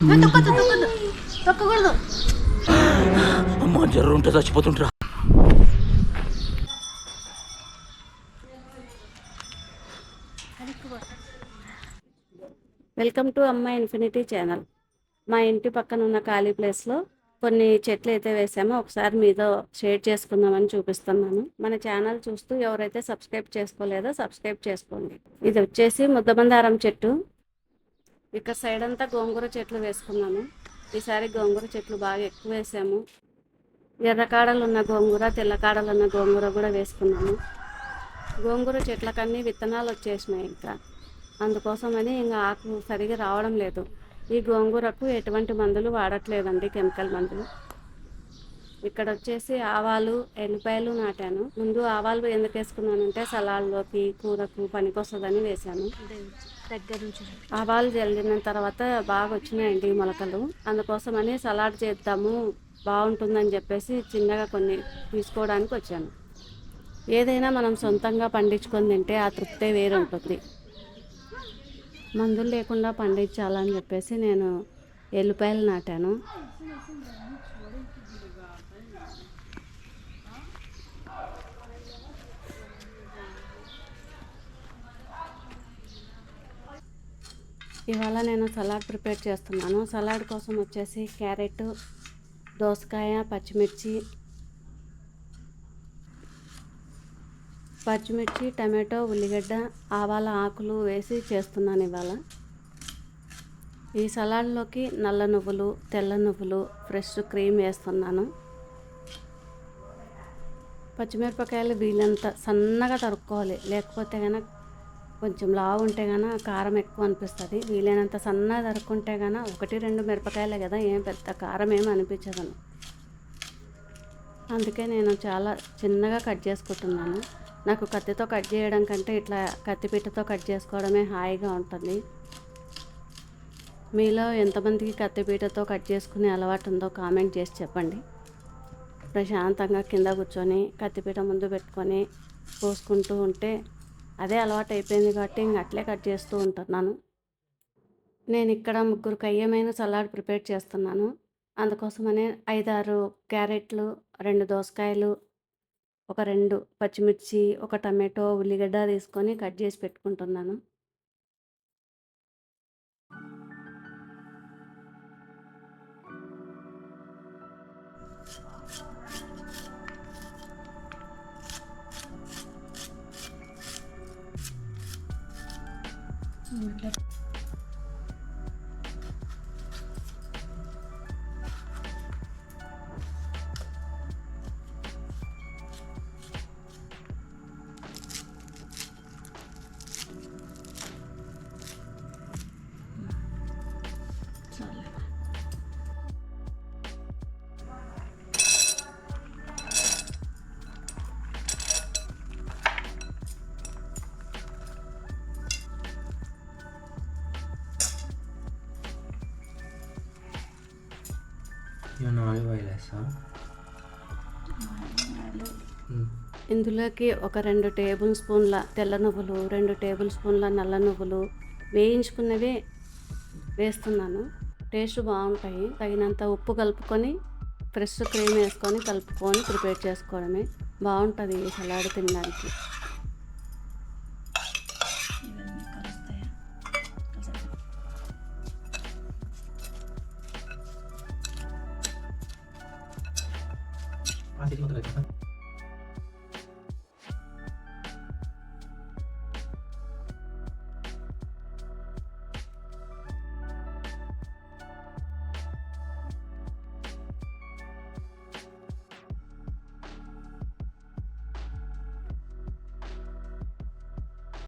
తొక్కదు తొక్కదు తొక్కకూడదు. అమ్మ జ్వరం ఉంటే చచ్చిపోతుంటరా. వెల్కమ్ టు అమ్మ ఇన్ఫినిటీ ఛానల్. మా ఇంటి పక్కన ఉన్న ఖాళీ ప్లేస్లో కొన్ని చెట్లు అయితే వేసామో ఒకసారి మీతో షేర్ చేసుకుందామని చూపిస్తున్నాను. మన ఛానల్ చూస్తూ ఎవరైతే సబ్స్క్రైబ్ చేసుకోలేదో సబ్స్క్రైబ్ చేసుకోండి. ఇది వచ్చేసి ముద్దమందారం చెట్టు. ఇక్కడ సైడ్ అంతా గోంగూర చెట్లు వేసుకున్నాను. ఈసారి గోంగూర చెట్లు బాగా ఎక్కువ వేసాము. ఎర్రకాడలు ఉన్న గోంగూర, తెల్లకాడలు ఉన్న గోంగూర కూడా వేసుకున్నాము. గోంగూర చెట్లకన్నీ విత్తనాలు వచ్చేసినాయి. అందుకోసమని ఇంకా ఆకు సరిగా రావడం లేదు. ఈ గోంగూరకు ఎటువంటి మందులు వాడట్లేదండి, కెమికల్ మందులు. ఇక్కడ వచ్చేసి ఆవాలు, ఎల్లిపాయలు నాటాను. ముందు ఆవాలు ఎందుకు వేసుకున్నానంటే సలాడ్లోకి, కూరకు పనికొస్తుందని వేశాను. ఆవాలు జల్లిన తర్వాత బాగా వచ్చినాయండి మొలకలు. అందుకోసమని సలాడ్ చేద్దాము, బాగుంటుందని చెప్పేసి చిన్నగా కొన్ని తీసుకోవడానికి వచ్చాను. ఏదైనా మనం సొంతంగా పండించుకొని తింటే ఆ తృప్తే వేరు ఉంటుంది. మందులు లేకుండా పండించాలని చెప్పేసి నేను ఎల్లిపాయలు నాటాను. ఇవాళ నేను సలాడ్ ప్రిపేర్ చేస్తున్నాను. సలాడ్ కోసం వచ్చేసి క్యారెట్, దోసకాయ, పచ్చిమిర్చి, టమాటో, ఉల్లిగడ్డ, ఆవాల ఆకులు వేసి చేస్తున్నాను ఇవాళ. ఈ సలాడ్లోకి నల్ల నువ్వులు, తెల్ల నువ్వులు, ఫ్రెష్ క్రీమ్ వేస్తున్నాను. పచ్చిమిరపకాయలు వీలంత సన్నగా తరుక్కోవాలి, లేకపోతే కనుక కొంచెం లావు ఉంటే కనుక కారం ఎక్కువ అనిపిస్తుంది. వీలైనంత సన్నగా తరుక్కుంటే కనుక 1-2 మిరపకాయలే కదా, ఏం పెద్ద కారం ఏమి అనిపించదు. అందుకే నేను చాలా చిన్నగా కట్ చేసుకుంటున్నాను. నాకు కత్తితో కట్ చేయడం కంటే ఇట్లా కత్తిపీటతో కట్ చేసుకోవడమే హాయిగా ఉంటుంది. మీలో ఎంతమందికి కత్తిపీటతో కట్ చేసుకునే అలవాటు ఉందో కామెంట్ చేసి చెప్పండి. ప్రశాంతంగా కింద కూర్చొని కత్తిపీట ముందు పెట్టుకొని కోసుకుంటూ ఉంటే అదే అలవాటు అయిపోయింది కాబట్టి ఇంక అట్లే కట్ చేస్తూ ఉంటున్నాను. నేను ఇక్కడ 3 అయ్యమైన సలాడ్ ప్రిపేర్ చేస్తున్నాను. అందుకోసమనే 5-6 క్యారెట్లు, 2 దోసకాయలు, ఒక 2 పచ్చిమిర్చి, ఒక టమాటో, ఉల్లిగడ్డ తీసుకొని కట్ చేసి పెట్టుకుంటున్నాను. ఇందులోకి ఒక 2 టేబుల్ స్పూన్ల తెల్ల నువ్వులు, 2 టేబుల్ స్పూన్ల నల్ల నువ్వులు వేయించుకున్నవే వేస్తున్నాను. టేస్ట్ బాగుంటాయి. తగినంత ఉప్పు కలుపుకొని ఫ్రెష్ క్రీమ్ వేసుకొని కలుపుకొని ప్రిపేర్ చేసుకోవడమే బాగుంటుంది ఈ సలాడ్ తినడానికి.